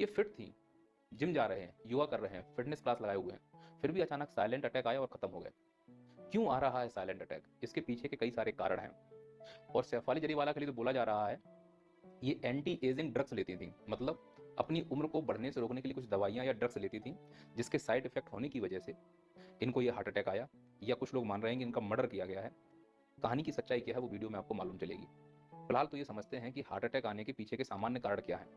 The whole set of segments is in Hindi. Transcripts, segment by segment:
ये फिट थी, जिम जा रहे हैं, योगा कर रहे हैं, फिटनेस क्लास लगाए हुए हैं, फिर भी अचानक साइलेंट अटैक आया और खत्म हो गए। क्यों आ रहा है साइलेंट अटैक? इसके पीछे के कई सारे कारण हैं और सैफ अली जरीवाला के लिए तो बोला जा रहा है ये एंटी एजिंग ड्रग्स लेती थी, मतलब अपनी उम्र को बढ़ने से रोकने के लिए कुछ दवाइयां या ड्रग्स लेती थी, जिसके साइड इफेक्ट होने की वजह से इनको ये हार्ट अटैक आया, या कुछ लोग मान रहे हैं कि इनका मर्डर किया गया है। कहानी की सच्चाई क्या है वो वीडियो में आपको मालूम चलेगी। फिलहाल तो ये समझते हैं कि हार्ट अटैक आने के पीछे के सामान्य कारण क्या है।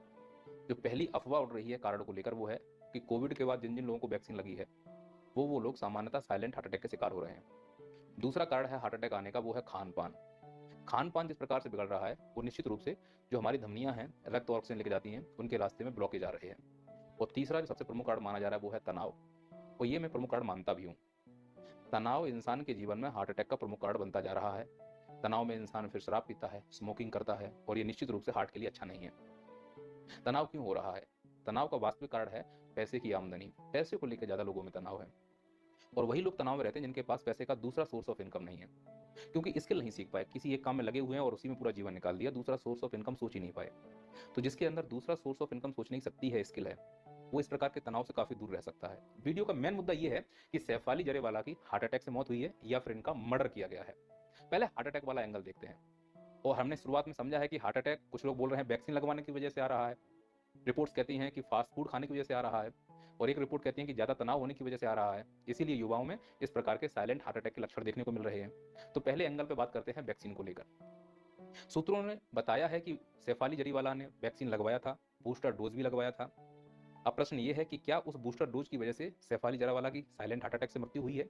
जो पहली अफवाह उड़ रही है कारण को लेकर वो है कि कोविड के बाद जिन जिन लोगों को वैक्सीन लगी है वो लोग सामान्यतः साइलेंट हार्ट अटैक के शिकार हो रहे हैं। दूसरा कारण है हार्ट अटैक आने का वो है खान पान। खान पान जिस प्रकार से बिगड़ रहा है वो निश्चित रूप से जो हमारी धमनियां हैं रक्त और ऑक्सीजन लेके जाती हैं उनके रास्ते में ब्लॉकेज आ रहे हैं। और तीसरा जो सबसे प्रमुख कारण माना जा रहा है वो है तनाव, और ये मैं प्रमुख कारण मानता भी हूँ। तनाव इंसान के जीवन में हार्ट अटैक का प्रमुख कारण बनता जा रहा है। तनाव में इंसान फिर शराब पीता है, स्मोकिंग करता है, और ये निश्चित रूप से हार्ट के लिए अच्छा नहीं है। तनाव क्यों हो रहा है? तनाव का वास्तविक कारण है पैसे की आमदनी। पैसे को लेकर ज्यादा लोगों में तनाव है, और वही लोग तनाव में रहते हैं जिनके पास पैसे का दूसरा सोर्स ऑफ इनकम नहीं है, क्योंकि स्किल नहीं सीख पाए, किसी एक काम में लगे हुए हैं और उसी में पूरा जीवन निकाल दिया, दूसरा सोर्स ऑफ इनकम सोच ही नहीं पाए। तो जिसके अंदर दूसरा सोर्स ऑफ इनकम सोचने की शक्ति है, स्किल है, वो इस प्रकार के तनाव से काफी दूर रह सकता है। वीडियो का मेन मुद्दा ये है कि सैफ अली जरेवाला की हार्ट अटैक से मौत हुई है या फिर इनका मर्डर किया गया है। पहले हार्ट अटैक वाला एंगल देखते हैं। और हमने शुरुआत में समझा है कि हार्ट अटैक कुछ लोग बोल रहे हैं वैक्सीन लगवाने की वजह से आ रहा है, रिपोर्ट्स कहती हैं कि फास्ट फूड खाने की वजह से आ रहा है, और एक रिपोर्ट कहती है कि ज्यादा तनाव होने की वजह से आ रहा है, इसीलिए युवाओं में इस प्रकार के साइलेंट हार्ट अटैक के लक्षण देखने को मिल रहे हैं। तो पहले एंगल पे बात करते हैं वैक्सीन को लेकर। सूत्रों ने बताया है कि सैफ अली जरीवाला ने वैक्सीन लगवाया था, बूस्टर डोज भी लगवाया था। अब प्रश्न ये है कि क्या उस बूस्टर डोज की वजह से सैफ अली जरीवाला की साइलेंट हार्ट अटैक से मृत्यु हुई है?